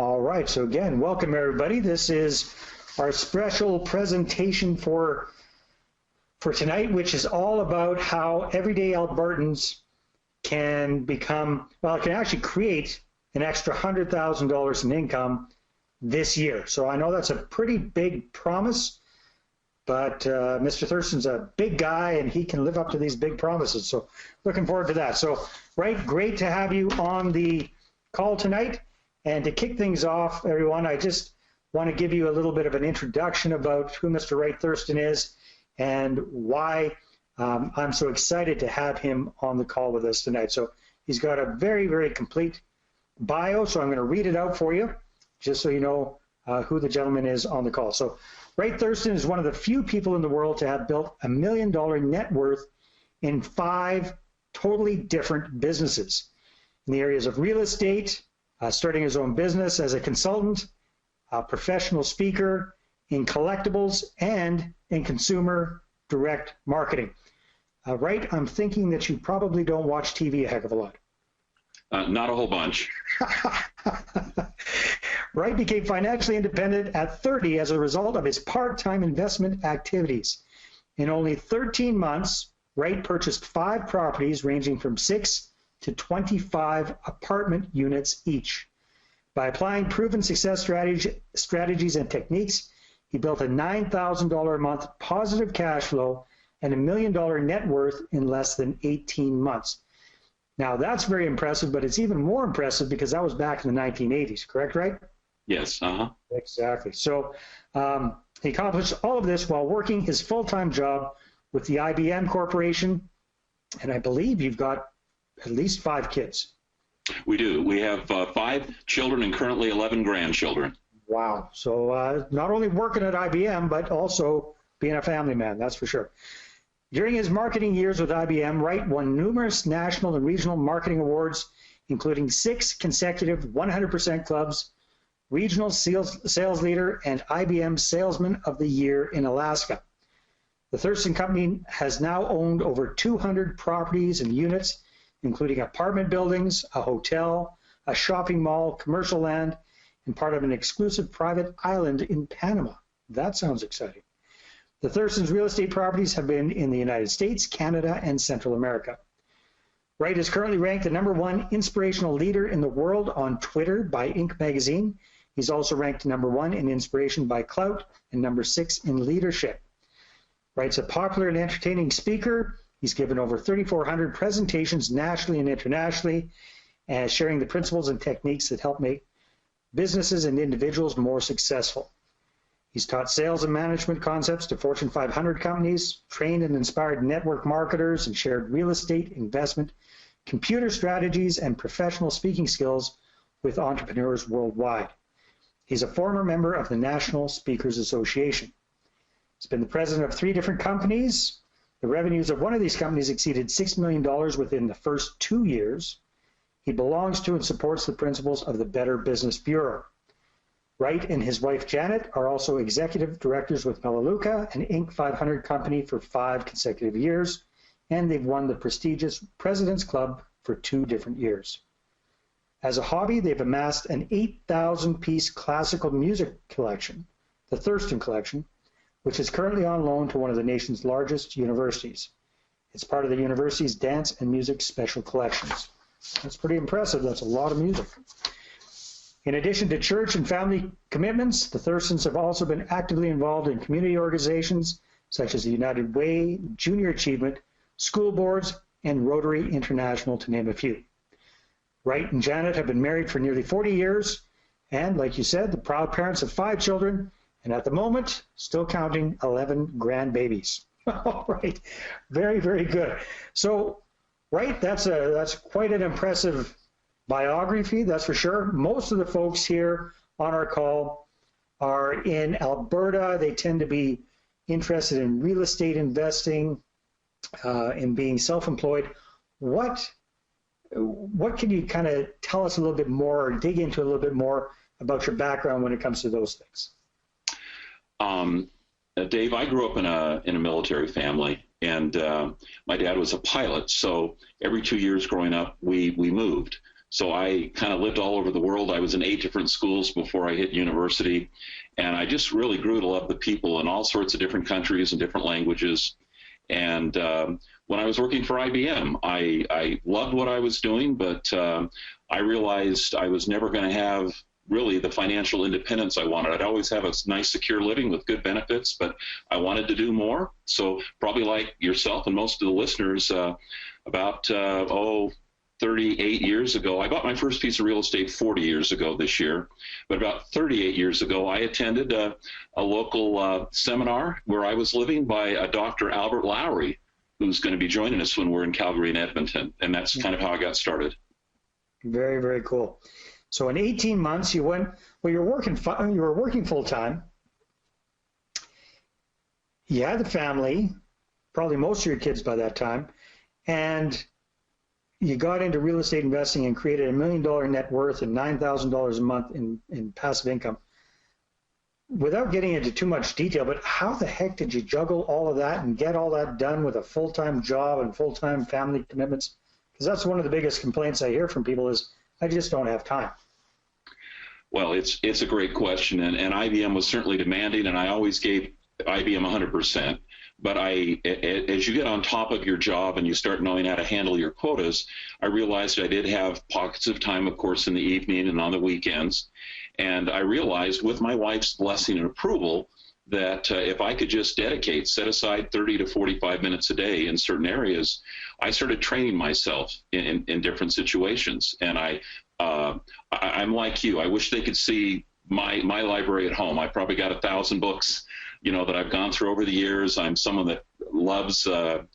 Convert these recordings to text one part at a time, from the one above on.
All right, so again, welcome everybody. This is our special presentation for tonight, which is all about how everyday Albertans can become, well, it can actually create an extra $100,000 in income this year. So I know that's a pretty big promise, but Mr. Thurston's a big guy and he can live up to these big promises. So looking forward to that. So, Wright, great to have you on the call tonight. And to kick things off, everyone, I just want to give you a little bit of an introduction about who Mr. Wright Thurston is and why I'm so excited to have him on the call with us tonight. So he's got a very, very complete bio, so I'm going to read it out for you, just so you know who the gentleman is on the call. So Wright Thurston is one of the few people in the world to have built $1 million net worth in 5 totally different businesses in the areas of real estate, starting his own business as a consultant, a professional speaker, in collectibles, and in consumer direct marketing. Wright, I'm thinking that you probably don't watch TV a heck of a lot. Not a whole bunch. Wright became financially independent at 30 as a result of his part-time investment activities. In only 13 months, Wright purchased 5 properties ranging from 6 to 25 apartment units each. By applying proven success strategies and techniques, he built a $9,000 a month positive cash flow and $1 million net worth in less than 18 months. Now that's very impressive, but it's even more impressive because that was back in the 1980s, correct, Wright? Yes, Exactly. So he accomplished all of this while working his full-time job with the IBM Corporation, and I believe you've got at least 5 kids. We do. We have 5 children and currently 11 grandchildren. Wow. So not only working at IBM, but also being a family man, that's for sure. During his marketing years with IBM, Wright won numerous national and regional marketing awards, including 6 consecutive 100% clubs, regional sales leader, and IBM Salesman of the Year in Alaska. The Thurston Company has now owned over 200 properties and units, including apartment buildings, a hotel, a shopping mall, commercial land, and part of an exclusive private island in Panama. That sounds exciting. The Thurston's real estate properties have been in the United States, Canada, and Central America. Wright is currently ranked the #1 inspirational leader in the world on Twitter by Inc. magazine. He's also ranked #1 in inspiration by Clout and #6 in leadership. Wright's a popular and entertaining speaker. He's given over 3,400 presentations nationally and internationally, and sharing the principles and techniques that help make businesses and individuals more successful. He's taught sales and management concepts to Fortune 500 companies, trained and inspired network marketers, and shared real estate, investment, computer strategies, and professional speaking skills with entrepreneurs worldwide. He's a former member of the National Speakers Association. He's been the president of 3 different companies. The revenues of one of these companies exceeded $6 million within the first 2 years. He belongs to and supports the principles of the Better Business Bureau. Wright and his wife Janet are also executive directors with Melaleuca, an Inc. 500 company, for 5 consecutive years, and they've won the prestigious President's Club for 2 different years. As a hobby, they've amassed an 8,000-piece classical music collection, the Thurston Collection, which is currently on loan to one of the nation's largest universities. It's part of the university's dance and music special collections. That's pretty impressive. That's a lot of music. In addition to church and family commitments, the Thurstons have also been actively involved in community organizations such as the United Way, Junior Achievement, school boards, and Rotary International, to name a few. Wright and Janet have been married for nearly 40 years, and like you said, the proud parents of 5 children, and at the moment, still counting 11 grandbabies. All right, very, very good. So, Wright, that's quite an impressive biography, that's for sure. Most of the folks here on our call are in Alberta. They tend to be interested in real estate investing, in being self-employed. What can you kind of tell us a little bit more, or dig into a little bit more about your background when it comes to those things? Dave, I grew up in a military family, and my dad was a pilot. So every 2 years growing up, we moved. So I kind of lived all over the world. I was in 8 different schools before I hit university. And I just really grew to love the people in all sorts of different countries and different languages. And when I was working for IBM, I loved what I was doing, but I realized I was never going to have really the financial independence I wanted. I'd always have a nice, secure living with good benefits, but I wanted to do more. So probably like yourself and most of the listeners, about 38 years ago, I bought my first piece of real estate 40 years ago this year, but about 38 years ago, I attended a local seminar where I was living by a Dr. Albert Lowry, who's going to be joining us when we're in Calgary and Edmonton. And that's kind of how I got started. Very, very cool. So in 18 months, you were working full time. You had the family, probably most of your kids by that time, and you got into real estate investing and created $1 million net worth and $9,000 a month in passive income. Without getting into too much detail, but how the heck did you juggle all of that and get all that done with a full-time job and full-time family commitments? Because that's one of the biggest complaints I hear from people is, I just don't have time. Well, it's a great question, and IBM was certainly demanding, and I always gave IBM 100%. But as you get on top of your job and you start knowing how to handle your quotas, I realized I did have pockets of time, of course, in the evening and on the weekends. And I realized with my wife's blessing and approval that if I could just set aside 30 to 45 minutes a day in certain areas, I started training myself in different situations. And I'm like you. I wish they could see my library at home. I probably got 1,000 books, that I've gone through over the years. I'm someone that loves, there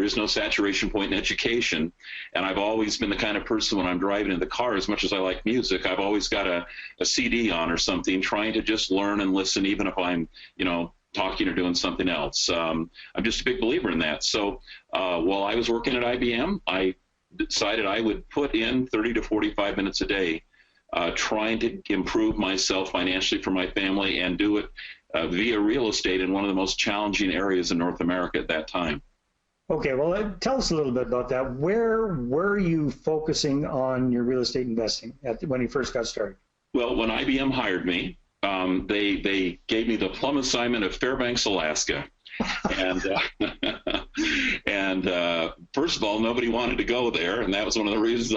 is no saturation point in education. And I've always been the kind of person when I'm driving in the car, as much as I like music, I've always got a CD on or something, trying to just learn and listen, even if I'm, talking or doing something else. I'm just a big believer in that. So while I was working at IBM, I decided I would put in 30 to 45 minutes a day trying to improve myself financially for my family and do it via real estate in one of the most challenging areas in North America at that time. Okay, well, tell us a little bit about that. Where were you focusing on your real estate investing when you first got started? Well, when IBM hired me, they gave me the plum assignment of Fairbanks, Alaska. And first of all, nobody wanted to go there, and that was one of the reasons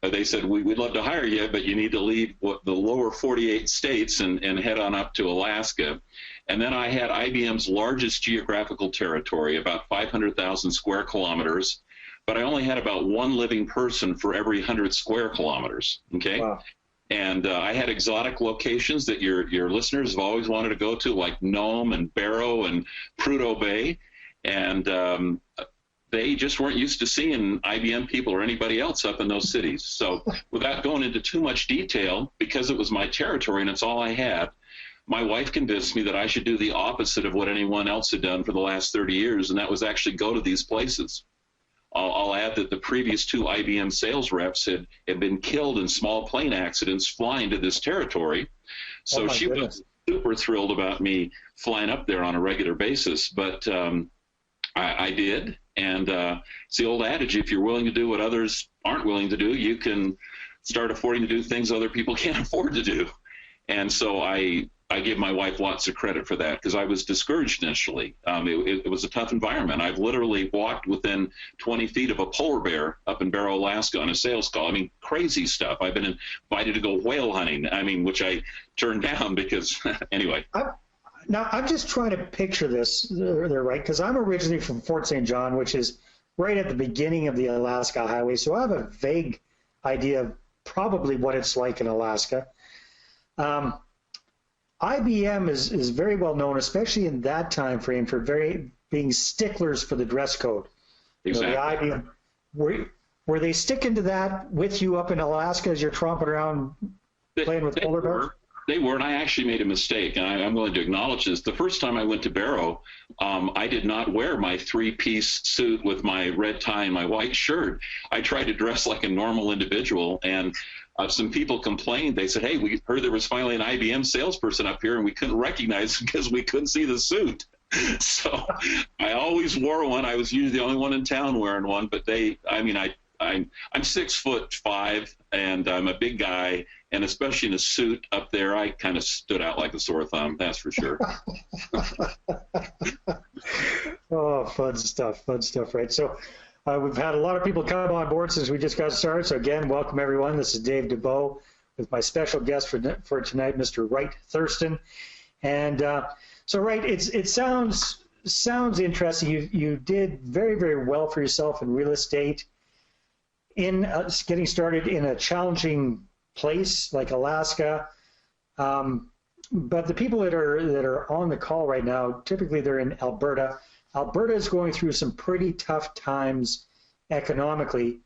they said, we'd love to hire you, but you need to leave the lower 48 states and head on up to Alaska. And then I had IBM's largest geographical territory, about 500,000 square kilometers, but I only had about one living person for every 100 square kilometers, okay? Wow. And I had exotic locations that your listeners have always wanted to go to, like Nome and Barrow and Prudhoe Bay. And they just weren't used to seeing IBM people or anybody else up in those cities. So without going into too much detail, because it was my territory and it's all I had, my wife convinced me that I should do the opposite of what anyone else had done for the last 30 years, and that was actually go to these places. I'll add that the previous 2 IBM sales reps had been killed in small plane accidents flying to this territory. So she was super thrilled about me flying up there on a regular basis. But I did. And it's the old adage, if you're willing to do what others aren't willing to do, you can start affording to do things other people can't afford to do. And so I give my wife lots of credit for that, because I was discouraged initially. It was a tough environment. I've literally walked within 20 feet of a polar bear up in Barrow, Alaska on a sales call. I mean, crazy stuff. I've been invited to go whale hunting, which I turned down because, anyway. Now, I'm just trying to picture this there, right? Because I'm originally from Fort St. John, which is right at the beginning of the Alaska Highway. So I have a vague idea of probably what it's like in Alaska. IBM is very well known, especially in that time frame, for being sticklers for the dress code. Exactly. The IBM, were they sticking to that with you up in Alaska as you're tromping around playing with polar bears? They were, and I actually made a mistake, and I'm willing to acknowledge this. The first time I went to Barrow, I did not wear my 3-piece suit with my red tie and my white shirt. I tried to dress like a normal individual, and some people complained. They said, hey, we heard there was finally an IBM salesperson up here, and we couldn't recognize him because we couldn't see the suit. So I always wore one. I was usually the only one in town wearing one, but I I'm 6'5", and I'm a big guy, and especially in a suit up there, I kind of stood out like a sore thumb. That's for sure. Oh, fun stuff, right? So we've had a lot of people come on board since we just got started. So again, welcome everyone. This is Dave Dubeau with my special guest for tonight, Mr. Wright Thurston. And so, Wright, it sounds interesting. You did very, very well for yourself in real estate, in getting started in a challenging place like Alaska. But the people that are on the call right now, typically they're in Alberta. Alberta is going through some pretty tough times economically.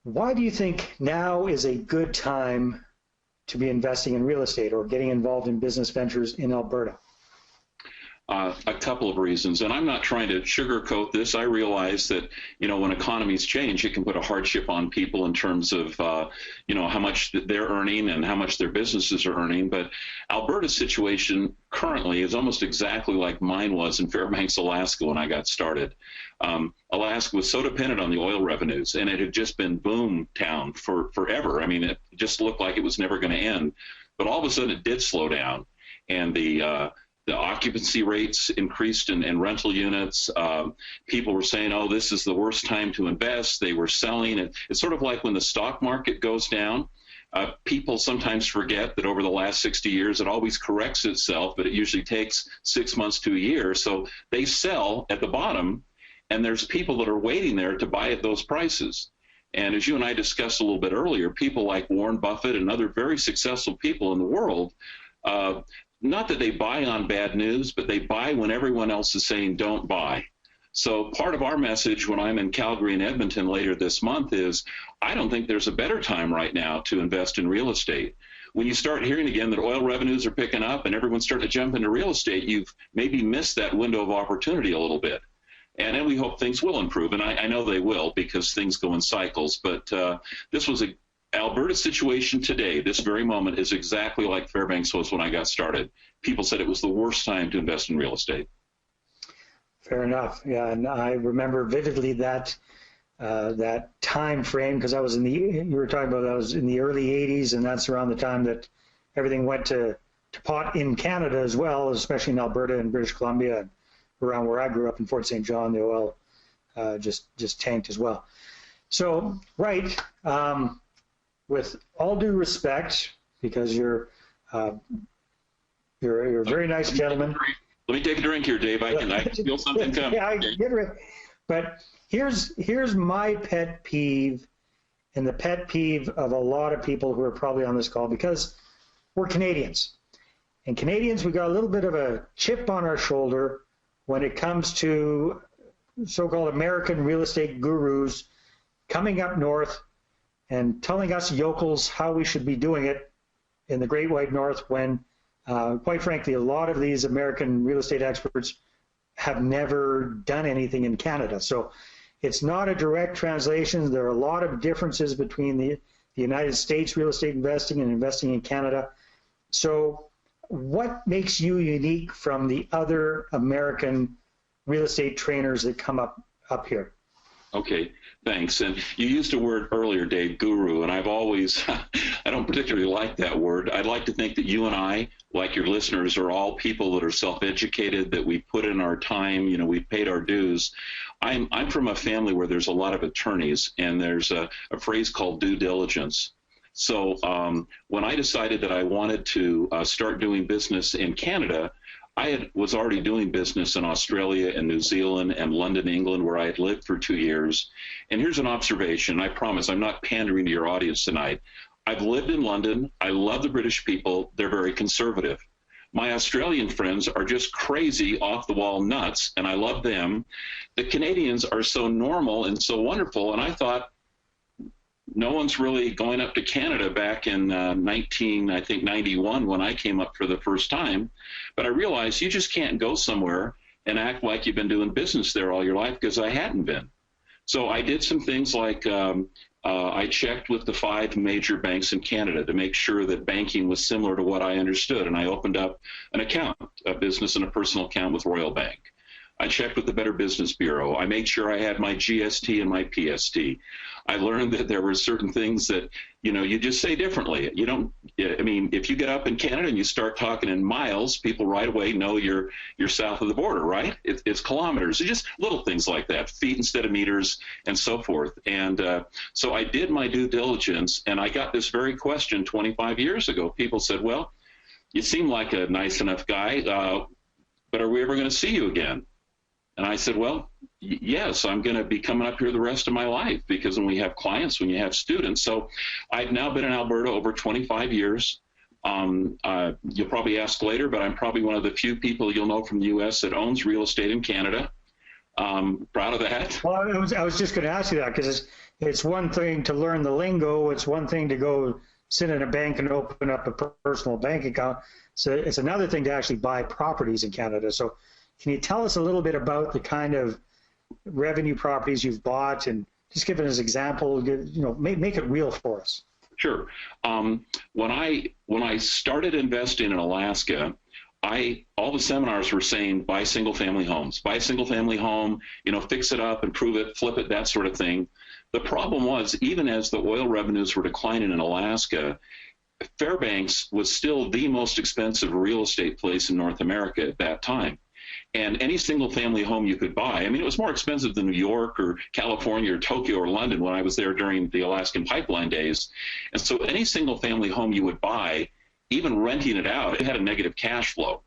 Why do you think now is a good time to be investing in real estate or getting involved in business ventures in Alberta? A couple of reasons, and I'm not trying to sugarcoat this. I realize that, when economies change, it can put a hardship on people in terms of, how much they're earning and how much their businesses are earning. But Alberta's situation currently is almost exactly like mine was in Fairbanks, Alaska, when I got started. Alaska was so dependent on the oil revenues, and it had just been boom town forever. I mean, it just looked like it was never going to end. But all of a sudden, it did slow down, and the occupancy rates increased in rental units. People were saying, oh, this is the worst time to invest. They were selling it. It's sort of like when the stock market goes down. People sometimes forget that over the last 60 years, it always corrects itself, but it usually takes 6 months to a year. So they sell at the bottom, and there's people that are waiting there to buy at those prices. And as you and I discussed a little bit earlier, people like Warren Buffett and other very successful people in the world, not that they buy on bad news, but they buy when everyone else is saying don't buy. So part of our message when I'm in Calgary and Edmonton later this month is I don't think there's a better time right now to invest in real estate. When you start hearing again that oil revenues are picking up and everyone's starting to jump into real estate, you've maybe missed that window of opportunity a little bit. And then we hope things will improve, and I know they will because things go in cycles. But this was Alberta situation today, this very moment, is exactly like Fairbanks was when I got started. People said it was the worst time to invest in real estate. Fair enough. Yeah, and I remember vividly that time frame because you were talking about that was in the early 80s, and that's around the time that everything went to pot in Canada as well, especially in Alberta and British Columbia, and around where I grew up in Fort St. John, the oil just tanked as well. So, right. With all due respect, because you're a very nice gentleman. Let me take a drink here, Dave. I can feel something coming. Yeah, I get it. But here's my pet peeve, and the pet peeve of a lot of people who are probably on this call, because we're Canadians. And Canadians, we got a little bit of a chip on our shoulder when it comes to so-called American real estate gurus coming up north and telling us yokels how we should be doing it in the Great White North when, quite frankly, a lot of these American real estate experts have never done anything in Canada. So it's not a direct translation. There are a lot of differences between the United States real estate investing and investing in Canada. So what makes you unique from the other American real estate trainers that come up here? Okay, thanks. And you used a word earlier, Dave, guru, and I've always, I don't particularly like that word. I'd like to think that you and I, like your listeners, are all people that are self-educated, that we put in our time, we've paid our dues. I'm from a family where there's a lot of attorneys, and there's a phrase called due diligence. So when I decided that I wanted to start doing business in Canada, I was already doing business in Australia and New Zealand and London, England, where I had lived for 2 years. And here's an observation. I promise I'm not pandering to your audience tonight. I've lived in London. I love the British people. They're very conservative. My Australian friends are just crazy, off-the-wall nuts, and I love them. The Canadians are so normal and so wonderful, and I thought, no one's really going up to Canada back in 1991 when I came up for the first time. But I realized you just can't go somewhere and act like you've been doing business there all your life, because I hadn't been. So I did some things like I checked with the 5 major banks in Canada to make sure that banking was similar to what I understood. And I opened up an account, a business and a personal account with Royal Bank. I checked with the Better Business Bureau. I made sure I had my GST and my PST. I learned that there were certain things that, you just say differently. You don't, I mean, if you get up in Canada and you start talking in miles, people right away know you're south of the border, right? It's kilometers. It's just little things like that, feet instead of meters and so forth. And so I did my due diligence, and I got this very question 25 years ago. People said, well, you seem like a nice enough guy, but are we ever going to see you again? And I said, well, yes, I'm going to be coming up here the rest of my life, because when we have clients, when you have students. So I've now been in Alberta over 25 years. You'll probably ask later, but I'm probably one of the few people you'll know from the U.S. that owns real estate in Canada. Proud of that. Well, I was just going to ask you that, because it's one thing to learn the lingo. It's one thing to go sit in a bank and open up a personal bank account. So it's another thing to actually buy properties in Canada. So can you tell us a little bit about the kind of revenue properties you've bought, and just give us an example, make it real for us? Sure. When I started investing in Alaska, all the seminars were saying buy single family homes, buy a single family home, fix it up, improve it, flip it, that sort of thing. The problem was, even as the oil revenues were declining in Alaska, Fairbanks was still the most expensive real estate place in North America at that time. And any single family home you could buy, I mean, it was more expensive than New York or California or Tokyo or London when I was there during the Alaskan pipeline days. And so any single family home you would buy, even renting it out, it had a negative cash flow.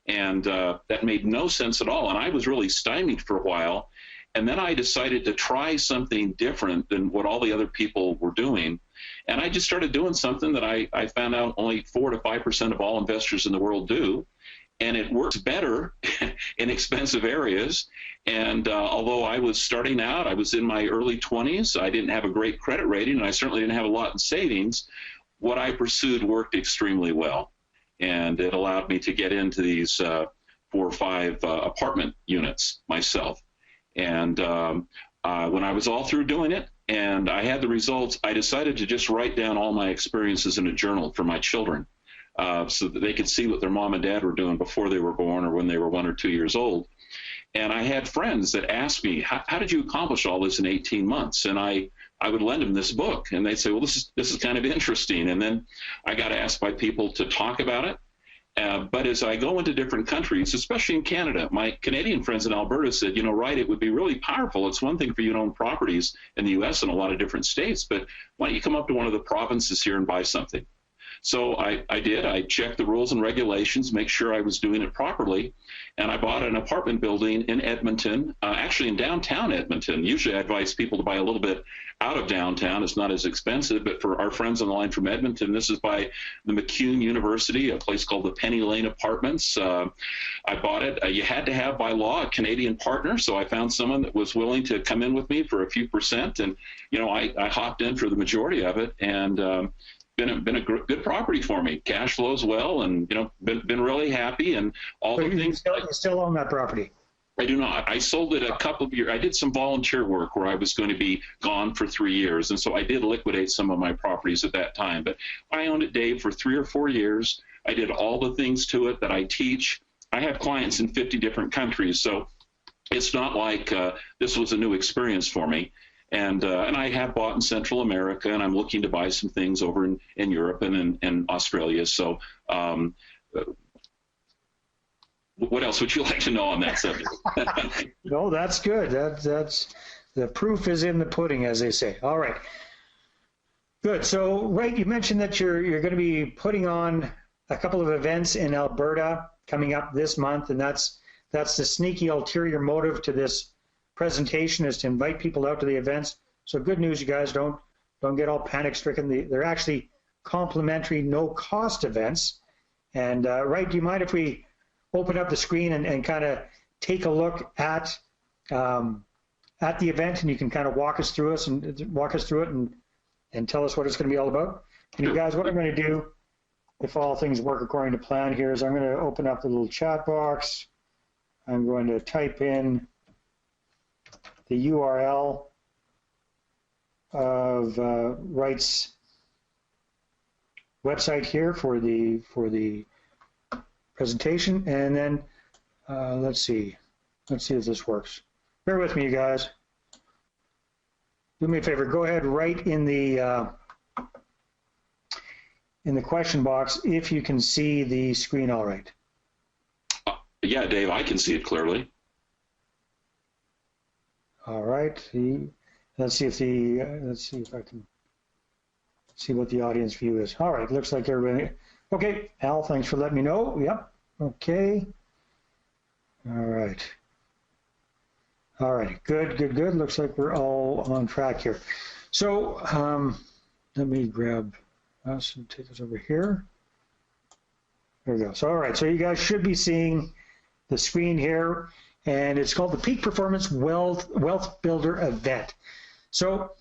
And that made no sense at all. And I was really stymied for a while. And then I decided to try something different than what all the other people were doing. And I just started doing something that I found out only 4 to 5% of all investors in the world do. And it works better in expensive areas. And although I was starting out, I was in my early 20s, I didn't have a great credit rating, and I certainly didn't have a lot in savings. What I pursued worked extremely well. And it allowed me to get into these 4 or 5 apartment units myself. And when I was all through doing it and I had the results, I decided to just write down all my experiences in a journal for my children. So that they could see what their mom and dad were doing before they were born or when they were 1 or 2 years old. And I had friends that asked me, how did you accomplish all this in 18 months? And I would lend them this book, and they'd say, well, this is kind of interesting. And then I got asked by people to talk about it. But as I go into different countries, especially in Canada, my Canadian friends in Alberta said, Wright, it would be really powerful. It's one thing for you to own properties in the U.S. and a lot of different states, but why don't you come up to one of the provinces here and buy something? So I did. I checked the rules and regulations, make sure I was doing it properly, and I bought an apartment building in Edmonton, actually in downtown Edmonton. Usually I advise people to buy a little bit out of downtown. It's not as expensive, but for our friends on the line from Edmonton, this is by the MacEwan University, a place called the Penny Lane Apartments. I bought it. You had to have, by law, a Canadian partner, so I found someone that was willing to come in with me for a few percent, and I hopped in for the majority of it, and been a good property for me. Cash flows well, and been really happy, and all the things. You still own that property? I do not. I sold it a couple of years. I did some volunteer work where I was going to be gone for 3 years, and so I did liquidate some of my properties at that time. But I owned it, Dave, for 3 or 4 years. I did all the things to it that I teach. I have clients in 50 different countries, so it's not like this was a new experience for me. And I have bought in Central America, and I'm looking to buy some things over in Europe and in Australia. So what else would you like to know on that subject? No, that's good. That's the proof is in the pudding, as they say. All right. Good. So, Wright, you mentioned that you're going to be putting on a couple of events in Alberta coming up this month, and that's the sneaky ulterior motive to this presentation is to invite people out to the events. So good news, you guys, don't get all panic stricken. They're actually complimentary, no cost events. And Wright, do you mind if we open up the screen and kind of take a look at the event, and you can kind of walk us through it and tell us what it's going to be all about? And you guys, what I'm going to do, if all things work according to plan here, is I'm going to open up the little chat box. I'm going to type in the URL of Wright's website here for the presentation, and then let's see. Let's see if this works. Bear with me, you guys. Do me a favor. Go ahead, write in the question box if you can see the screen all right. Yeah, Dave, I can see it clearly. All right. Let's see if I can see what the audience view is. All right. Looks like everybody. Okay. Al, thanks for letting me know. Yep. Okay. All right. All right. Good. Looks like we're all on track here. So let me grab us and take us over here. There we go. So, all right. So you guys should be seeing the screen here, and it's called the Peak Performance Wealth Builder Event. So,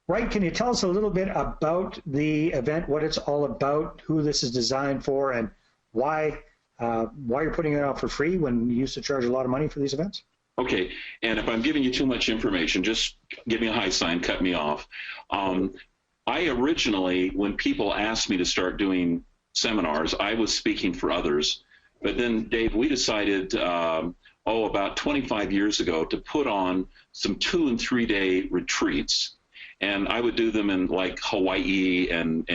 Wright, can you tell us a little bit about the event, what it's all about, who this is designed for, and why you're putting it out for free when you used to charge a lot of money for these events? Okay, and if I'm giving you too much information, just give me a high sign, cut me off. I originally, when people asked me to start doing seminars, I was speaking for others. But then, Dave, we decided, about 25 years ago, to put on some 2- and 3-day retreats. And I would do them in like Hawaii and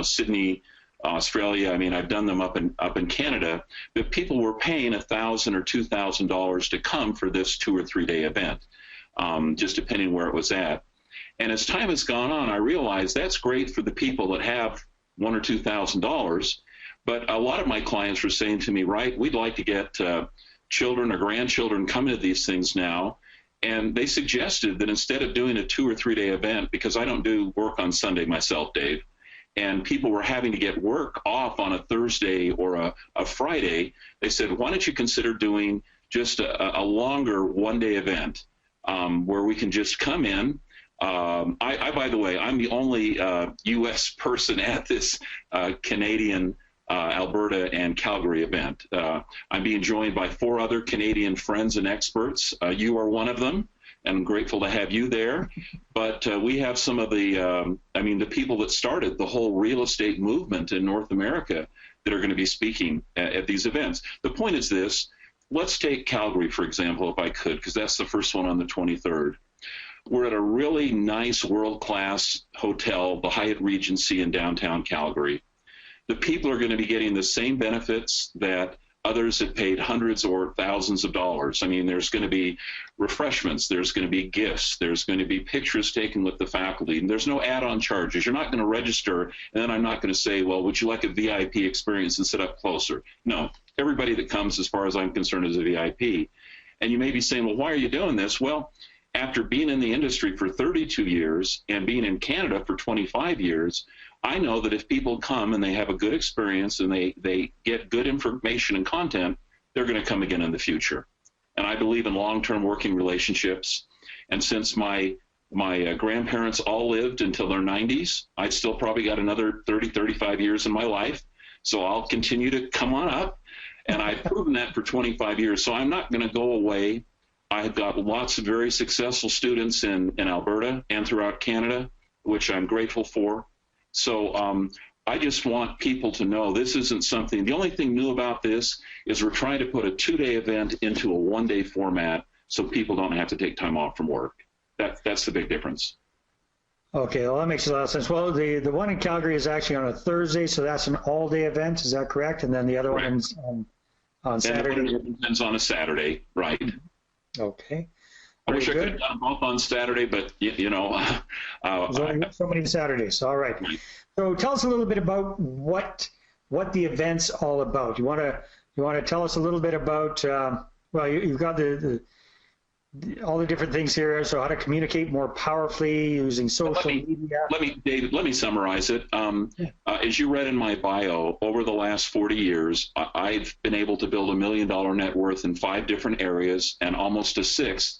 Sydney, Australia. I mean, I've done them up in Canada. But people were paying $1,000 or $2,000 to come for this 2- or 3-day event, just depending where it was at. And as time has gone on, I realized that's great for the people that have $1,000 or $2,000. But a lot of my clients were saying to me, Wright, we'd like to get children or grandchildren coming to these things now. And they suggested that instead of doing a 2- or 3-day event, because I don't do work on Sunday myself, Dave, and people were having to get work off on a Thursday or a Friday, they said, why don't you consider doing just a longer 1-day event where we can just come in. By the way, I'm the only U.S. person at this Canadian Alberta and Calgary event. I'm being joined by 4 other Canadian friends and experts. You are one of them, and I'm grateful to have you there. But we have some of the people that started the whole real estate movement in North America that are going to be speaking at these events. The point is this. Let's take Calgary, for example, if I could, because that's the first one on the 23rd. We're at a really nice world-class hotel, the Hyatt Regency in downtown Calgary. The people are going to be getting the same benefits that others have paid hundreds or thousands of dollars. I mean, there's going to be refreshments, there's going to be gifts, there's going to be pictures taken with the faculty, and there's no add-on charges. You're not going to register, and then I'm not going to say, well, would you like a VIP experience and sit up closer? No, everybody that comes, as far as I'm concerned, is a VIP. And you may be saying, well, why are you doing this? Well, after being in the industry for 32 years and being in Canada for 25 years, I know that if people come and they have a good experience and they get good information and content, they're going to come again in the future. And I believe in long-term working relationships. And since my grandparents all lived until their 90s, I've still probably got another 30, 35 years in my life. So I'll continue to come on up. And I've proven that for 25 years. So I'm not going to go away. I've got lots of very successful students in Alberta and throughout Canada, which I'm grateful for. So I just want people to know this isn't something, the only thing new about this is we're trying to put a 2-day event into a 1-day format so people don't have to take time off from work. That's the big difference. Okay, well, that makes a lot of sense. Well, the one in Calgary is actually on a Thursday, so that's an all-day event, is that correct? And then the other one's on Saturday? And it on a Saturday, right. Okay. I wish I could have done both on Saturday, but there's only so many Saturdays. All right. So tell us a little bit about what the event's all about. You want to tell us a little bit about you've got all the different things here. So how to communicate more powerfully using social media. David, let me summarize it. As you read in my bio, over the last 40 years, I've been able to build $1 million net worth in 5 different areas and almost a 6th.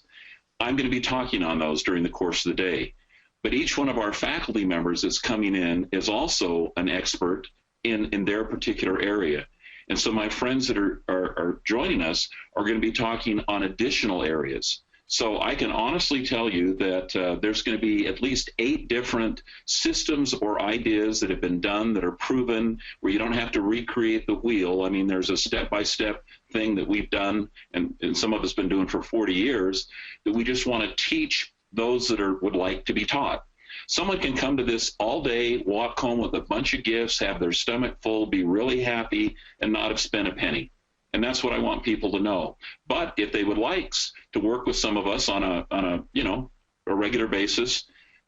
I'm going to be talking on those during the course of the day. But each one of our faculty members that's coming in is also an expert in their particular area. And so my friends that are joining us are going to be talking on additional areas. So I can honestly tell you that there's going to be at least 8 different systems or ideas that have been done that are proven, where you don't have to recreate the wheel. I mean, there's a step-by-step thing that we've done, and some of us been doing for 40 years, that we just want to teach those that would like to be taught. Someone can come to this all day, walk home with a bunch of gifts, have their stomach full, be really happy, and not have spent a penny. And that's what I want people to know. But if they would like to work with some of us on a regular basis,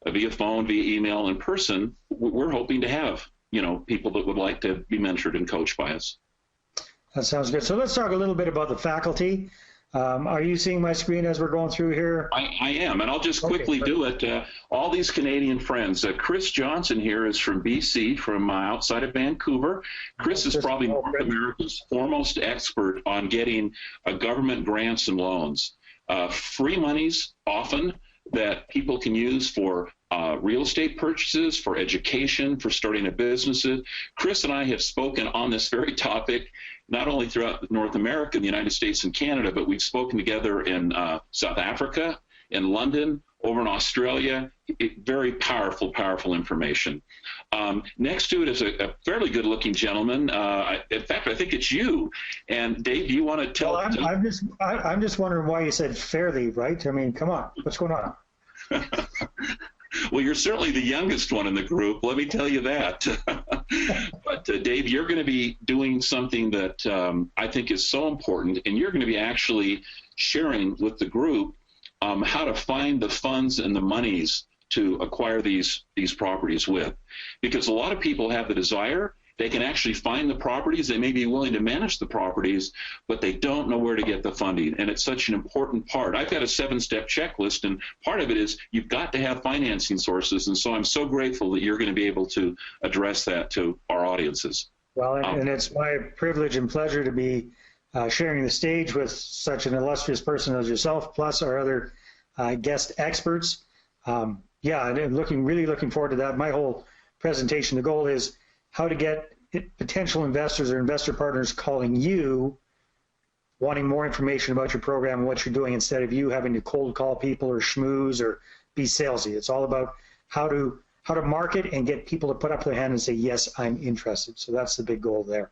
via phone, via email, in person, we're hoping to have, people that would like to be mentored and coached by us. That sounds good. So let's talk a little bit about the faculty. Are you seeing my screen as we're going through here? I am, and I'll just quickly do it. All these Canadian friends. Chris Johnson here is from BC, from outside of Vancouver. Chris is probably North America's foremost expert on getting government grants and loans. Free monies, often, that people can use for real estate purchases, for education, for starting a business. Chris and I have spoken on this very topic, not only throughout North America, the United States, and Canada, but we've spoken together in South Africa, in London, over in Australia. Very powerful, powerful information. Next to it is a fairly good-looking gentleman. In fact, I think it's you. And Dave, do you want to tell? Well, I'm just wondering why you said fairly, right? I mean, come on, what's going on? Well, you're certainly the youngest one in the group, let me tell you that. But Dave, you're going to be doing something that I think is so important, and you're going to be actually sharing with the group how to find the funds and the monies to acquire these properties with. Because a lot of people have the desire, they can actually find the properties, they may be willing to manage the properties, but they don't know where to get the funding. And it's such an important part. I've got a 7-step checklist, and part of it is you've got to have financing sources. And so I'm so grateful that you're going to be able to address that to our audiences. Well, and it's my privilege and pleasure to be sharing the stage with such an illustrious person as yourself, plus our other guest experts. Yeah, and I'm really looking forward to that. My whole presentation, the goal is how to get potential investors or investor partners calling you, wanting more information about your program and what you're doing, instead of you having to cold call people or schmooze or be salesy. It's all about how to market and get people to put up their hand and say, yes, I'm interested. So that's the big goal there.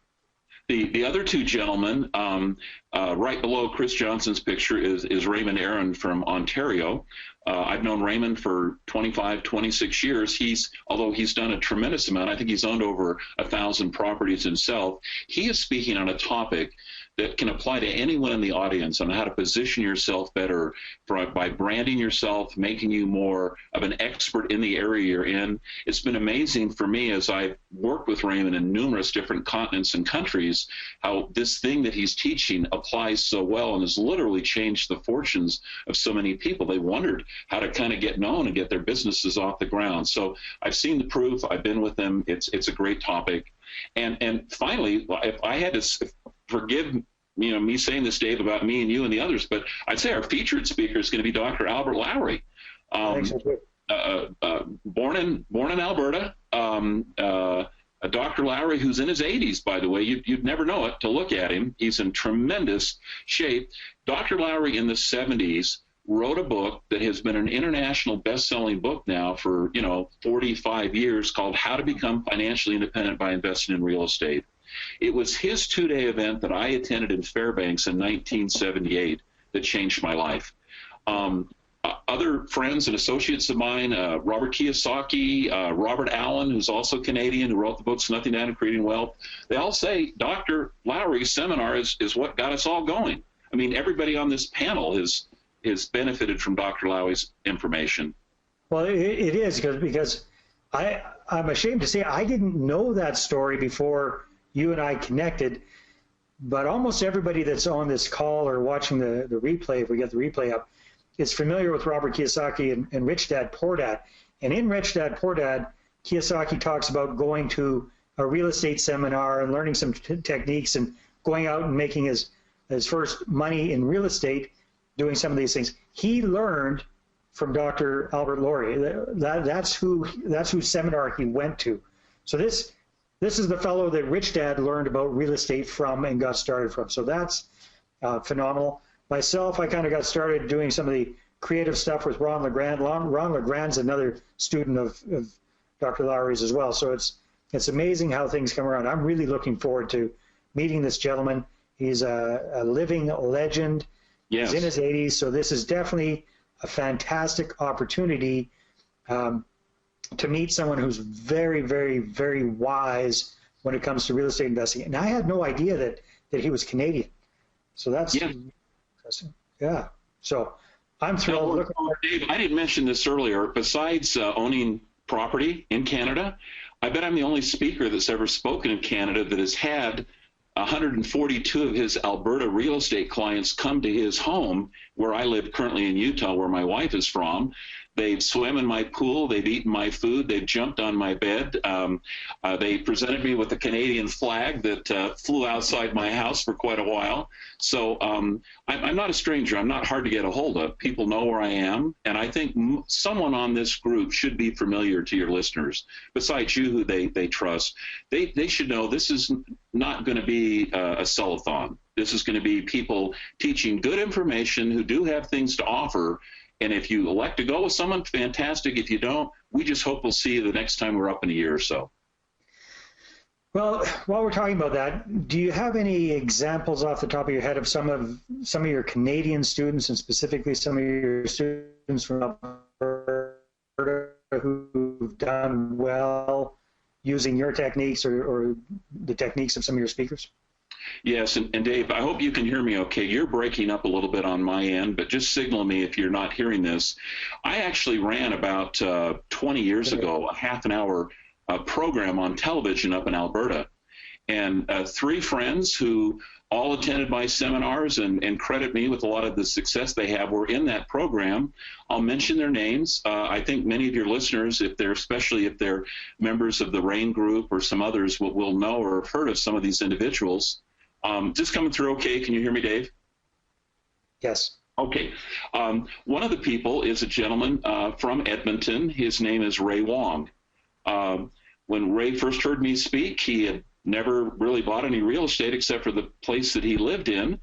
The other 2 gentlemen, right below Chris Johnson's picture is Raymond Aaron from Ontario. I've known Raymond for 25, 26 years. Although he's done a tremendous amount, I think he's owned over 1,000 properties himself. He is speaking on a topic that can apply to anyone in the audience on how to position yourself better by branding yourself, making you more of an expert in the area you're in. It's been amazing for me as I've worked with Raymond in numerous different continents and countries, how this thing that he's teaching applies so well and has literally changed the fortunes of so many people. They wondered how to kind of get known and get their businesses off the ground. So I've seen the proof. I've been with them. It's a great topic. And finally, if I had to forgive me saying this, Dave, about me and you and the others, but I'd say our featured speaker is going to be Dr. Albert Lowry. Born in Alberta, Dr. Lowry, who's in his 80s, by the way. You'd never know it to look at him. He's in tremendous shape. Dr. Lowry in the 70s wrote a book that has been an international best-selling book now for 45 years, called How to Become Financially Independent by Investing in Real Estate. It was his 2-day event that I attended in Fairbanks in 1978 that changed my life. Other friends and associates of mine, Robert Kiyosaki, Robert Allen, who's also Canadian, who wrote the books Nothing Down and Creating Wealth, they all say Dr. Lowry's seminar is what got us all going. I mean, everybody on this panel has benefited from Dr. Lowry's information. Well, it is because I'm ashamed to say I didn't know that story before you and I connected, but almost everybody that's on this call or watching the replay, if we get the replay up, is familiar with Robert Kiyosaki and Rich Dad Poor Dad. And in Rich Dad Poor Dad, Kiyosaki talks about going to a real estate seminar and learning some techniques and going out and making his first money in real estate, doing some of these things. He learned from Dr. Albert Lowry. That's whose seminar he went to. So this is the fellow that Rich Dad learned about real estate from and got started from. So that's phenomenal. Myself, I kind of got started doing some of the creative stuff with Ron LeGrand. Ron LeGrand's another student of Dr. Lowry's as well. So it's amazing how things come around. I'm really looking forward to meeting this gentleman. He's a living legend. Yes. He's in his 80s, so this is definitely a fantastic opportunity to meet someone who's very, very, very wise when it comes to real estate investing. And I had no idea that he was Canadian. So that's interesting. Yeah. So I'm thrilled. Dave, I didn't mention this earlier. Besides owning property in Canada, I bet I'm the only speaker that's ever spoken in Canada that has had 142 of his Alberta real estate clients come to his home, where I live currently in Utah, where my wife is from. They've swam in my pool. They've eaten my food. They've jumped on my bed. They presented me with a Canadian flag that flew outside my house for quite a while. So I'm not a stranger. I'm not hard to get a hold of. People know where I am. And I think someone on this group should be familiar to your listeners, besides you who they trust. They should know this is not going to be a sell-a-thon. This is going to be people teaching good information who do have things to offer. And if you elect to go with someone, fantastic. If you don't, we just hope we'll see you the next time we're up in a year or so. Well, while we're talking about that, do you have any examples off the top of your head of some of your Canadian students, and specifically some of your students from Alberta who've done well using your techniques or the techniques of some of your speakers? Yes, and Dave, I hope you can hear me okay. You're breaking up a little bit on my end, but just signal me if you're not hearing this. I actually ran about 20 years ago a half-an-hour program on television up in Alberta, and 3 friends who all attended my seminars and credit me with a lot of the success they have were in that program. I'll mention their names. I think many of your listeners, especially if they're members of the RAIN group or some others, will know or have heard of some of these individuals. Just coming through okay? Can you hear me, Dave? Yes. Okay. One of the people is a gentleman from Edmonton. His name is Ray Wong. When Ray first heard me speak, he had never really bought any real estate except for the place that he lived in.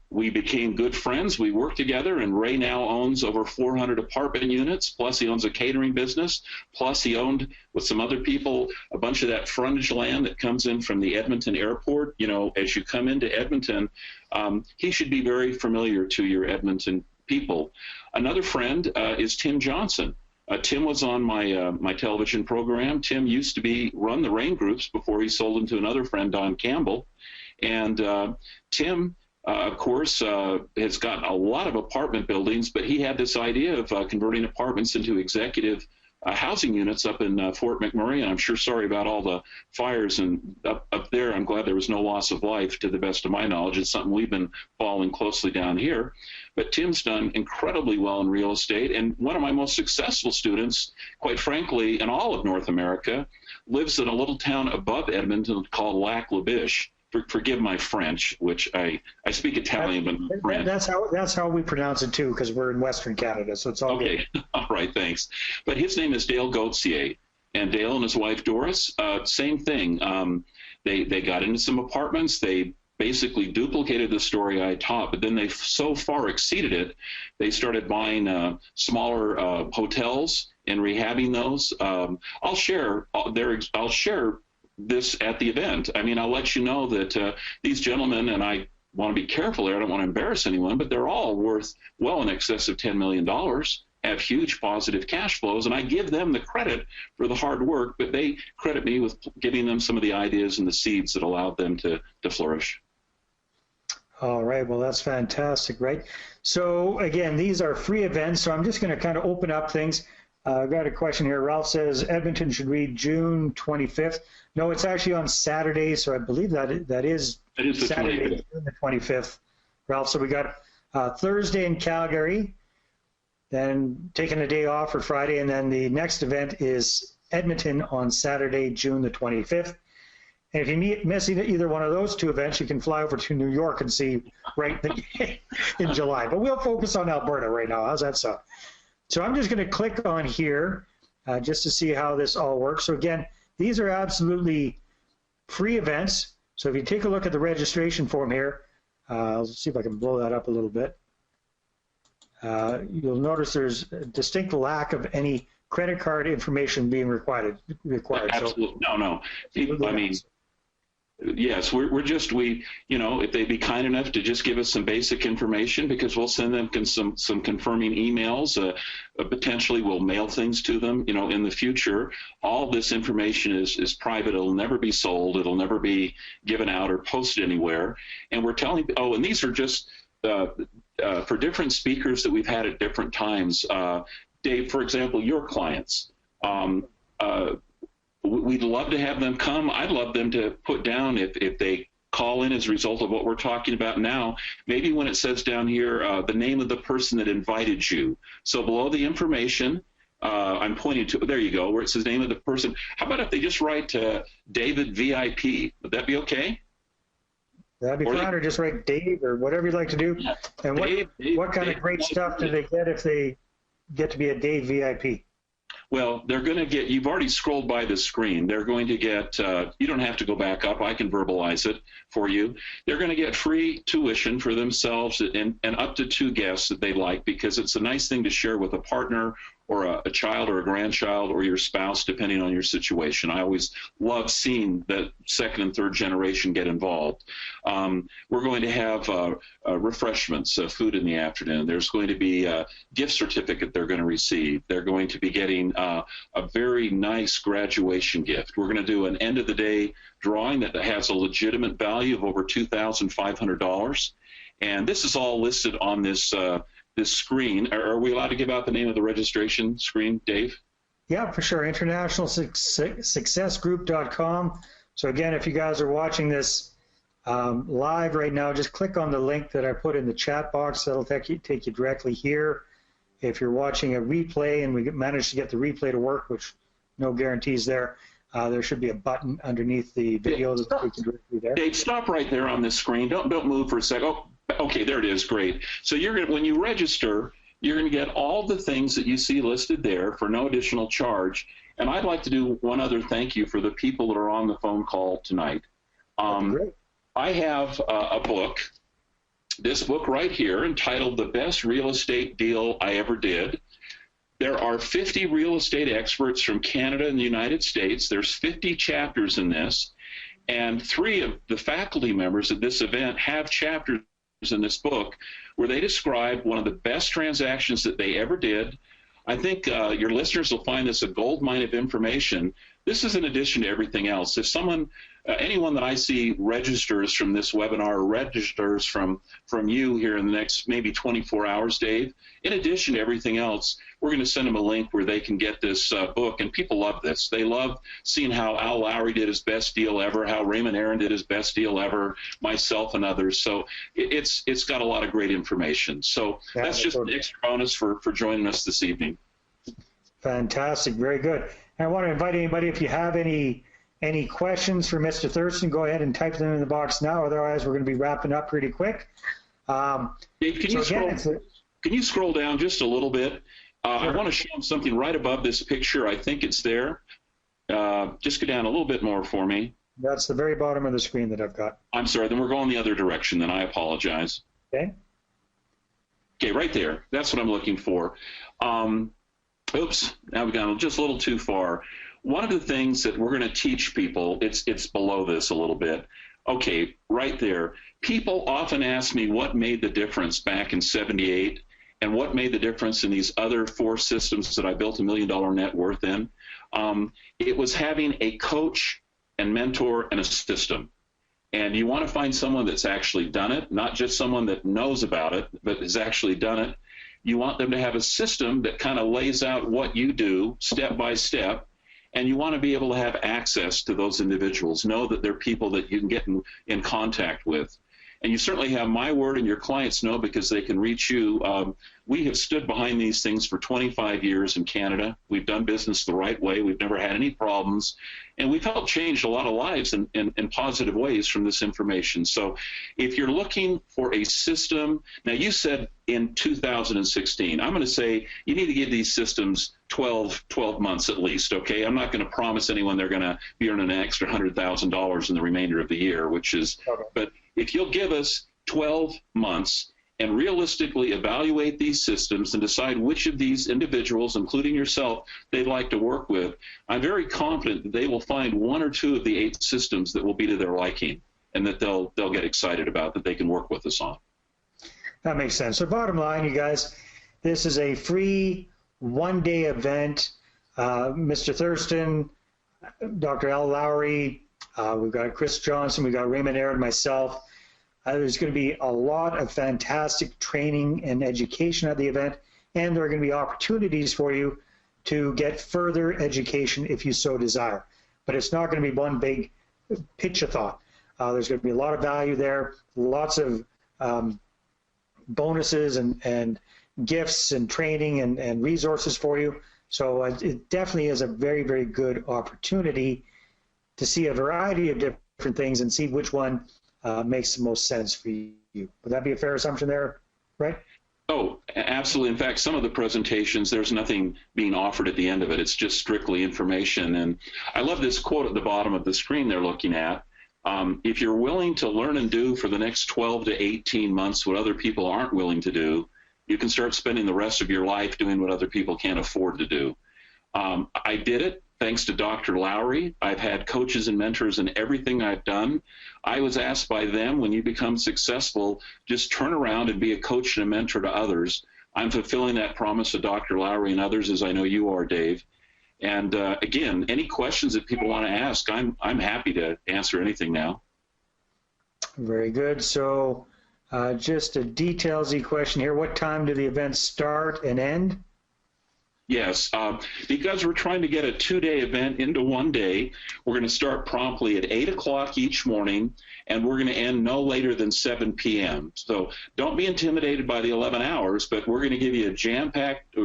We became good friends. We worked together, and Ray now owns over 400 apartment units, plus he owns a catering business, plus he owned, with some other people, a bunch of that frontage land that comes in from the Edmonton airport. You know, as you come into Edmonton, he should be very familiar to your Edmonton people. Another friend is Tim Johnson. Tim was on my television program. Tim used to run the RAIN groups before he sold them to another friend, Don Campbell. And Tim, of course, has got a lot of apartment buildings, but he had this idea of converting apartments into executive housing units up in Fort McMurray, and I'm sure sorry about all the fires and up there. I'm glad there was no loss of life, to the best of my knowledge. It's something we've been following closely down here. But Tim's done incredibly well in real estate, and one of my most successful students, quite frankly, in all of North America, lives in a little town above Edmonton called Lac-La-Biche. Forgive my French, which I speak Italian, but not French. That's how we pronounce it too, because we're in Western Canada, so it's all okay. Good. All right, thanks. But his name is Dale Gauthier, and Dale and his wife Doris, same thing. They got into some apartments. They basically duplicated the story I taught, but then they so far exceeded it, they started buying smaller hotels and rehabbing those. I'll share this at the event. I mean, I'll let you know that these gentlemen, and I want to be careful here, I don't want to embarrass anyone, but they're all worth well in excess of $10 million, have huge positive cash flows, and I give them the credit for the hard work, but they credit me with giving them some of the ideas and the seeds that allowed them to flourish. All right, well, that's fantastic, right? So again, these are free events, so I'm just going to kind of open up things. I've got a question here. Ralph says Edmonton should read June 25th. No, it's actually on Saturday, so I believe that is Saturday, June the 25th, Ralph. So we got Thursday in Calgary, then taking a day off for Friday, and then the next event is Edmonton on Saturday, June the 25th. And if you miss either one of those 2 events, you can fly over to New York and see Wright in July. But we'll focus on Alberta right now. How's that sound? So I'm just going to click on here just to see how this all works. So again, these are absolutely free events. So if you take a look at the registration form here, Let's see if I can blow that up a little bit. You'll notice there's a distinct lack of any credit card information being required. Absolutely. So, no. I mean, yes, if they'd be kind enough to just give us some basic information, because we'll send them some confirming emails. Potentially we'll mail things to them, in the future. All this information is private. It'll never be sold. It'll never be given out or posted anywhere. And we're telling, and these are just for different speakers that we've had at different times. Dave, for example, your clients. We'd love to have them come. I'd love them to put down, if they call in as a result of what we're talking about now, maybe when it says down here the name of the person that invited you. So below the information, I'm pointing to, there you go, where it says name of the person. How about if they just write David VIP? Would that be okay? That'd be fine, or just write Dave or whatever you'd like to do. Yeah. And what kind of great stuff do they get if they get to be a Dave VIP? Well, they're going to get, you've already scrolled by the screen. They're going to get, you don't have to go back up. I can verbalize it for you. They're going to get free tuition for themselves and up to 2 guests that they like, because it's a nice thing to share with a partner or a child or a grandchild or your spouse, depending on your situation. I always love seeing that second and third generation get involved. We're going to have refreshments, food in the afternoon. There's going to be a gift certificate they're going to receive. They're going to be getting a very nice graduation gift. We're going to do an end-of-the-day drawing that has a legitimate value of over $2,500. And this is all listed on this screen. Are we allowed to give out the name of the registration screen, Dave? Yeah, for sure. InternationalSuccessGroup.com. So again, if you guys are watching this live right now, just click on the link that I put in the chat box. That'll take you directly here. If you're watching a replay and we manage to get the replay to work, which no guarantees there should be a button underneath the video that we can directly there. Dave, stop right there on this screen. Don't move for a second. Oh, okay, there it is. Great. So when you register, you're going to get all the things that you see listed there for no additional charge. And I'd like to do one other thank you for the people that are on the phone call tonight. Great. I have a book, this book right here, entitled The Best Real Estate Deal I Ever Did. There are 50 real estate experts from Canada and the United States. There's 50 chapters in this, and 3 of the faculty members at this event have chapters in this book where they describe one of the best transactions that they ever did. I think your listeners will find this a gold mine of information. This is in addition to everything else. If anyone that I see registers from this webinar or registers from you here in the next maybe 24 hours, Dave, in addition to everything else, we're going to send them a link where they can get this book. And people love this. They love seeing how Al Lowry did his best deal ever, how Raymond Aaron did his best deal ever, myself and others. So it's got a lot of great information. So that's just an extra bonus for joining us this evening. Fantastic. Very good. And I want to invite anybody, if you have any questions for Mr. Thurston, go ahead and type them in the box now. Otherwise, we're going to be wrapping up pretty quick. Dave, can you scroll down just a little bit? Sure. I want to show them something right above this picture. I think it's there. Just go down a little bit more for me. That's the very bottom of the screen that I've got. I'm sorry. Then we're going the other direction. Then I apologize. Okay. Okay, right there. That's what I'm looking for. Oops. Now we've gone just a little too far. One of the things that we're going to teach people, it's below this a little bit. Okay, right there. People often ask me what made the difference back in '78 and what made the difference in these other 4 systems that I built $1 million net worth in. It was having a coach and mentor and a system. And you want to find someone that's actually done it, not just someone that knows about it, but has actually done it. You want them to have a system that kind of lays out what you do step by step. And you want to be able to have access to those individuals, know that they're people that you can get in contact with. And you certainly have my word, and your clients know, because they can reach you. We have stood behind these things for 25 years in Canada. We've done business the right way. We've never had any problems. And we've helped change a lot of lives in positive ways from this information. So if you're looking for a system, now you said in 2016, I'm going to say you need to give these systems 12 months at least, okay? I'm not going to promise anyone they're going to be earning an extra $100,000 in the remainder of the year, which is, but if you'll give us 12 months and realistically evaluate these systems and decide which of these individuals, including yourself, they'd like to work with, I'm very confident that they will find one or two of the 8 systems that will be to their liking and that they'll get excited about, that they can work with us on. That makes sense. So bottom line, you guys, this is a free one-day event. Mr. Thurston, Dr. Al Lowry, we've got Chris Johnson, we've got Raymond Aaron, myself. There's going to be a lot of fantastic training and education at the event, and there are going to be opportunities for you to get further education if you so desire. But it's not going to be one big pitch-a-thon. There's going to be a lot of value there, lots of bonuses and gifts and training and resources for you. So it definitely is a very, very good opportunity to see a variety of different things and see which one makes the most sense for you. Would that be a fair assumption there, right? Oh, absolutely. In fact, some of the presentations, there's nothing being offered at the end of it. It's just strictly information. And I love this quote at the bottom of the screen they're looking at. If you're willing to learn and do for the next 12 to 18 months what other people aren't willing to do, you can start spending the rest of your life doing what other people can't afford to do. I did it thanks to Dr. Lowry. I've had coaches and mentors in everything I've done. I was asked by them, when you become successful, just turn around and be a coach and a mentor to others. I'm fulfilling that promise to Dr. Lowry and others, as I know you are, Dave. And again, any questions that people want to ask, I'm happy to answer anything now. Very good. So just a detailsy question here. What time do the events start and end? Yes, because we're trying to get a 2-day event into one day, we're going to start promptly at 8 o'clock each morning, and we're going to end no later than 7 p.m. So don't be intimidated by the 11 hours, but we're going to give you a jam-packed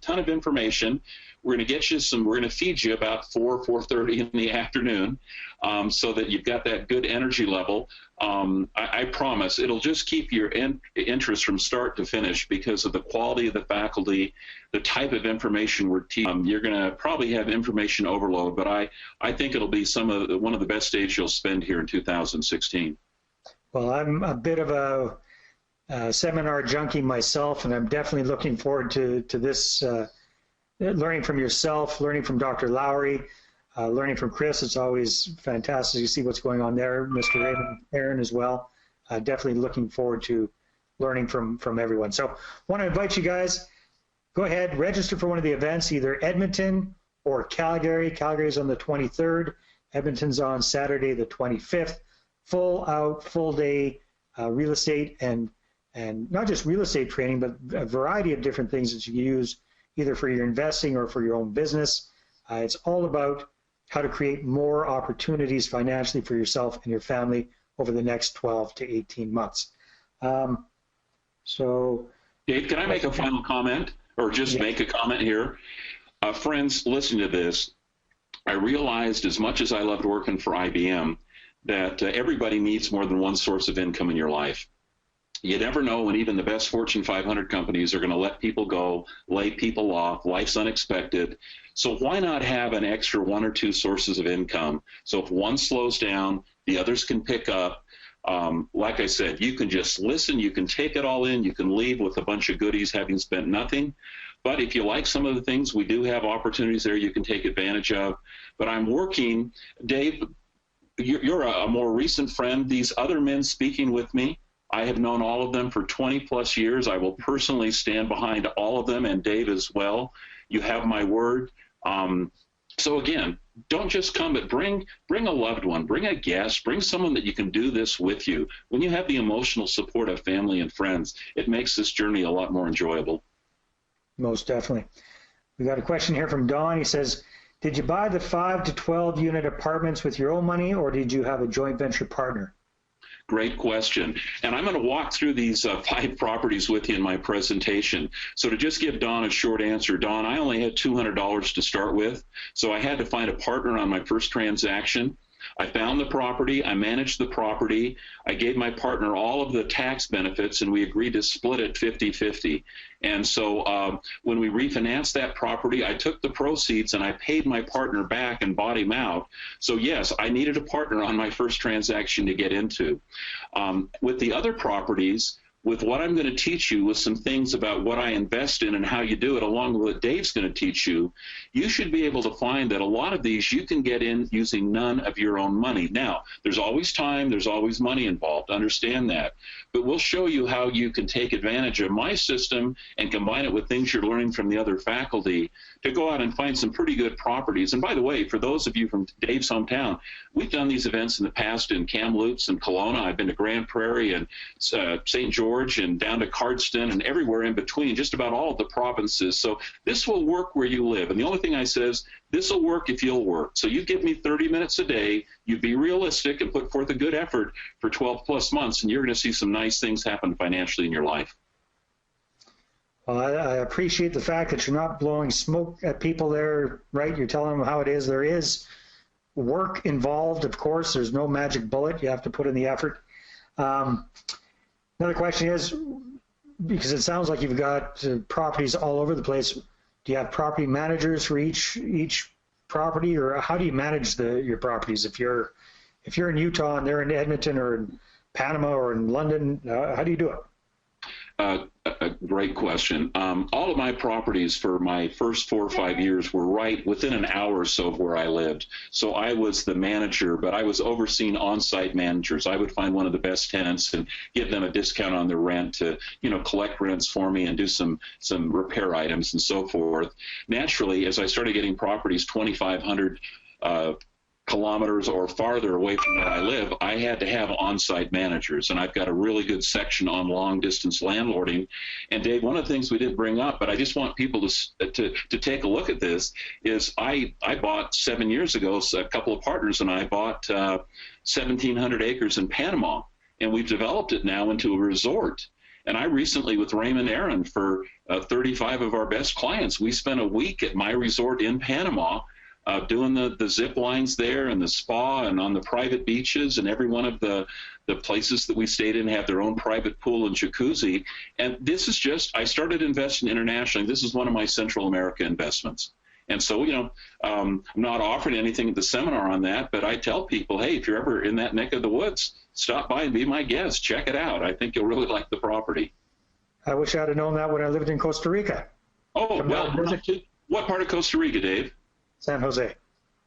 ton of information. We're going to get you we're going to feed you about 4:30 in the afternoon, so that you've got that good energy level. I promise it'll just keep your interest from start to finish because of the quality of the faculty, the type of information we're teaching. You're going to probably have information overload, but I think it'll be one of the best days you'll spend here in 2016. Well, I'm a bit of a seminar junkie myself, and I'm definitely looking forward to this. Learning from yourself, learning from Dr. Lowry, learning from Chris. It's always fantastic to see what's going on there. Mr. Raymond Aaron as well. Definitely looking forward to learning from everyone. So want to invite you guys, go ahead, register for one of the events, either Edmonton or Calgary. Calgary's on the 23rd. Edmonton's on Saturday the 25th. Full day real estate and not just real estate training, but a variety of different things that you can use either for your investing or for your own business. It's all about how to create more opportunities financially for yourself and your family over the next 12 to 18 months. So, Dave, can I make a final comment or just make a comment here? Friends, listen to this. I realized, as much as I loved working for IBM, that everybody needs more than one source of income in your life. You never know when even the best Fortune 500 companies are going to let people go, lay people off. Life's unexpected. So why not have an extra 1 or 2 sources of income? So if one slows down, the others can pick up. Like I said, you can just listen. You can take it all in. You can leave with a bunch of goodies having spent nothing. But if you like some of the things, we do have opportunities there you can take advantage of. But I'm working, Dave, you're a more recent friend. These other men speaking with me, I have known all of them for 20 plus years. I will personally stand behind all of them, and Dave as well. You have my word. So again, don't just come, but bring a loved one, bring a guest, bring someone that you can do this with you. When you have the emotional support of family and friends, it makes this journey a lot more enjoyable. Most definitely. We got a question here from Don. He says, did you buy the 5 to 12 unit apartments with your own money, or did you have a joint venture partner? Great question. And I'm going to walk through these 5 properties with you in my presentation. So to just give Don a short answer, Don, I only had $200 to start with, so I had to find a partner on my first transaction. I found the property, I managed the property, I gave my partner all of the tax benefits, and we agreed to split it 50-50. And so when we refinanced that property, I took the proceeds and I paid my partner back and bought him out. So yes, I needed a partner on my first transaction to get into. With the other properties, with what I'm going to teach you, with some things about what I invest in and how you do it, along with what Dave's going to teach you, you should be able to find that a lot of these you can get in using none of your own money. Now, there's always time, there's always money involved, understand that. But we'll show you how you can take advantage of my system and combine it with things you're learning from the other faculty to go out and find some pretty good properties. And by the way, for those of you from Dave's hometown, we've done these events in the past in Kamloops and Kelowna. I've been to Grand Prairie and St. George and down to Cardston and everywhere in between, just about all of the provinces. So this will work where you live. And the only thing I say is, this will work if you'll work. So you give me 30 minutes a day, you be realistic and put forth a good effort for 12 plus months, and you're going to see some nice things happen financially in your life. Well, I appreciate the fact that you're not blowing smoke at people there, right? You're telling them how it is. There is work involved, of course. There's no magic bullet. You have to put in the effort. Another question is, because it sounds like you've got properties all over the place, do you have property managers for each property, or how do you manage your properties? If you're in Utah and they're in Edmonton or in Panama or in London, how do you do it? A great question. All of my properties for my first 4 or 5 years were right within an hour or so of where I lived. So I was the manager, but I was overseeing on-site managers. I would find one of the best tenants and give them a discount on their rent to, collect rents for me and do some repair items and so forth. Naturally, as I started getting properties 2,500 kilometers or farther away from where I live, I had to have on-site managers, and I've got a really good section on long-distance landlording. And Dave, one of the things we didn't bring up, but I just want people to take a look at this, is I bought 7 years ago, a couple of partners and I bought 1,700 acres in Panama, and we've developed it now into a resort. And I recently, with Raymond Aaron, for 35 of our best clients, we spent a week at my resort in Panama doing the zip lines there and the spa and on the private beaches, and every one of the places that we stayed in had their own private pool and jacuzzi. And this is just, I started investing internationally. This is one of my Central America investments. And so, I'm not offering anything at the seminar on that, but I tell people, hey, if you're ever in that neck of the woods, stop by and be my guest. Check it out. I think you'll really like the property. I wish I'd have known that when I lived in Costa Rica. Oh, well, what part of Costa Rica, Dave? San Jose.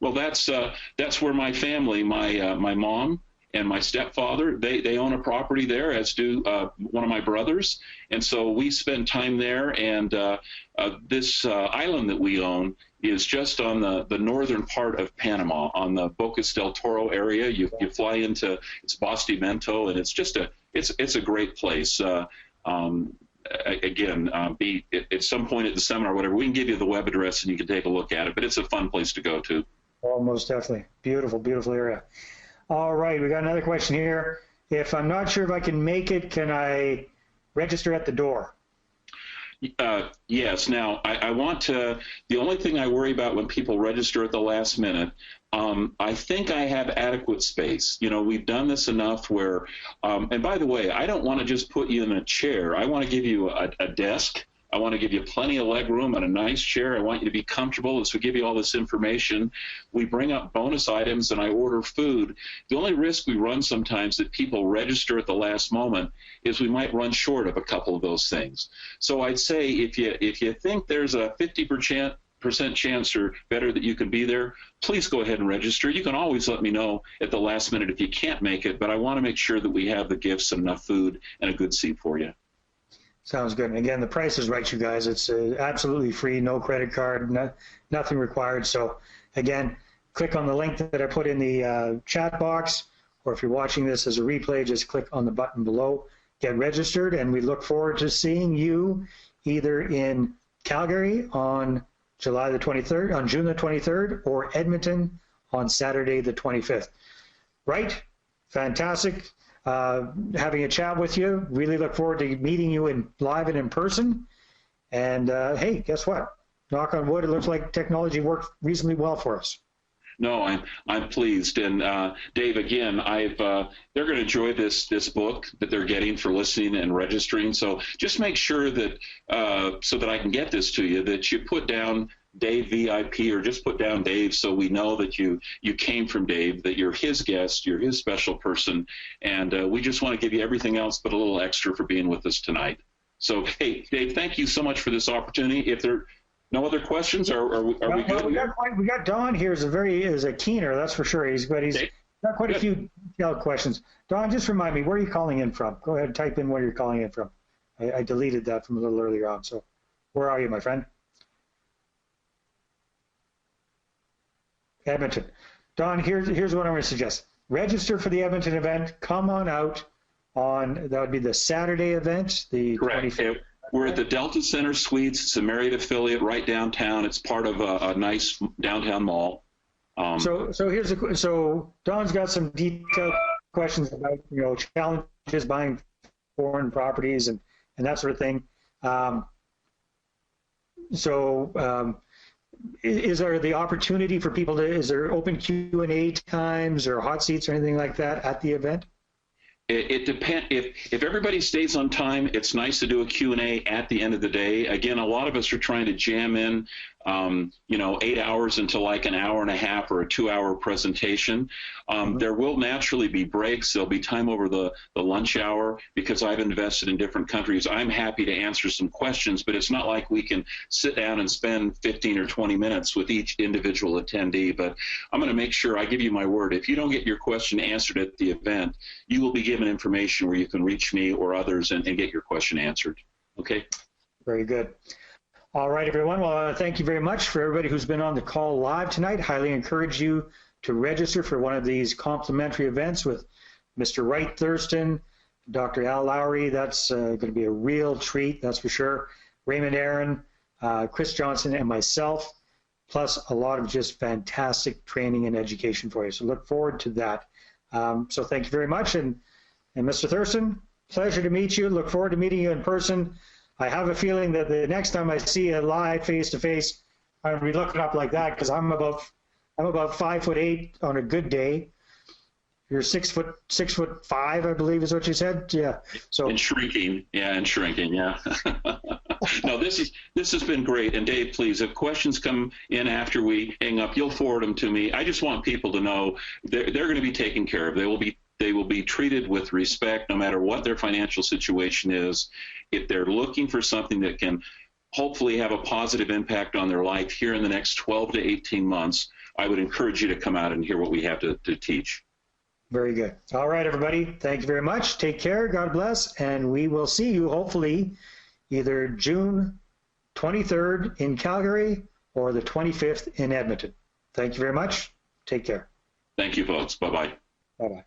Well, that's where my family, my mom and my stepfather, they own a property there, as do one of my brothers. And so we spend time there, and this island that we own is just on the northern part of Panama, on the Bocas del Toro area. You fly into, it's Bastimento, and it's just it's a great place. Again, be at some point at the seminar or whatever, we can give you the web address and you can take a look at it, but it's a fun place to go to. Oh, most definitely. Beautiful, beautiful area. All right, we got another question here. If I'm not sure if I can make it, can I register at the door? Yes. Now, I want to, the only thing I worry about when people register at the last minute, I think I have adequate space. We've done this enough where, and by the way, I don't want to just put you in a chair. I want to give you a desk. I want to give you plenty of leg room and a nice chair. I want you to be comfortable as we give you all this information. We bring up bonus items and I order food. The only risk we run sometimes that people register at the last moment is we might run short of a couple of those things. So I'd say if you think there's a 50% chance or better that you can be there, please go ahead and register. You can always let me know at the last minute if you can't make it, but I want to make sure that we have the gifts and enough food and a good seat for you. Sounds good. And again, the price is right, you guys. It's absolutely free, no credit card, nothing required. So again, click on the link that I put in the chat box, or if you're watching this as a replay, just click on the button below, get registered, and we look forward to seeing you either in Calgary on July the 23rd, on June the 23rd, or Edmonton on Saturday the 25th. Right? Fantastic. Having a chat with you. Really look forward to meeting you live and in person. And hey, guess what? Knock on wood, it looks like technology worked reasonably well for us. No, I'm pleased, and Dave, again, they're going to enjoy this book that they're getting for listening and registering. So just make sure that so that I can get this to you, that you put down Dave VIP, or just put down Dave, so we know that you came from Dave, that you're his guest, you're his special person, and we just want to give you everything else but a little extra for being with us tonight. So, hey, Dave, thank you so much for this opportunity. If there no other questions? Are we good? We got Don here is a keener, that's for sure. He's got quite a few detailed questions. Don, just remind me, where are you calling in from? Go ahead and type in where you're calling in from. I deleted that from a little earlier on. So where are you, my friend? Edmonton. Don, here's what I'm going to suggest. Register for the Edmonton event. Come on out that would be the Saturday event, the 25th. We're at the Delta Center Suites. It's a Marriott affiliate right downtown. It's part of a nice downtown mall. So Don's got some detailed questions about challenges buying foreign properties and that sort of thing. Is there the opportunity for people is there open Q&A times or hot seats or anything like that at the event? It depends. If everybody stays on time, it's nice to do a Q&A at the end of the day. Again, a lot of us are trying to jam in, 8 hours into like an hour and a half or a 2-hour presentation. There will naturally be breaks. There'll be time over the lunch hour because I've invested in different countries. I'm happy to answer some questions, but it's not like we can sit down and spend 15 or 20 minutes with each individual attendee. But I'm going to make sure I give you my word. If you don't get your question answered at the event, you will be given information where you can reach me or others and get your question answered. Okay? Very good. All right, everyone. Well, thank you very much for everybody who's been on the call live tonight. Highly encourage you to register for one of these complimentary events with Mr. Wright Thurston, Dr. Al Lowry. That's going to be a real treat, that's for sure. Raymond Aaron, Chris Johnson, and myself, plus a lot of just fantastic training and education for you. So look forward to that. So thank you very much. And Mr. Thurston, pleasure to meet you. Look forward to meeting you in person. I have a feeling that the next time I see you live face-to-face, I'm going to be looking up like that because I'm about 5'8" on a good day. You're 6'5", I believe is what you said. Yeah. So and shrinking. Yeah, and shrinking. Yeah. No, this has been great. And Dave, please, if questions come in after we hang up, you'll forward them to me. I just want people to know they're going to be taken care of. They will be treated with respect no matter what their financial situation is. If they're looking for something that can hopefully have a positive impact on their life here in the next 12 to 18 months, I would encourage you to come out and hear what we have to teach. Very good. All right, everybody. Thank you very much. Take care. God bless. And we will see you hopefully either June 23rd in Calgary or the 25th in Edmonton. Thank you very much. Take care. Thank you, folks. Bye-bye. Bye-bye.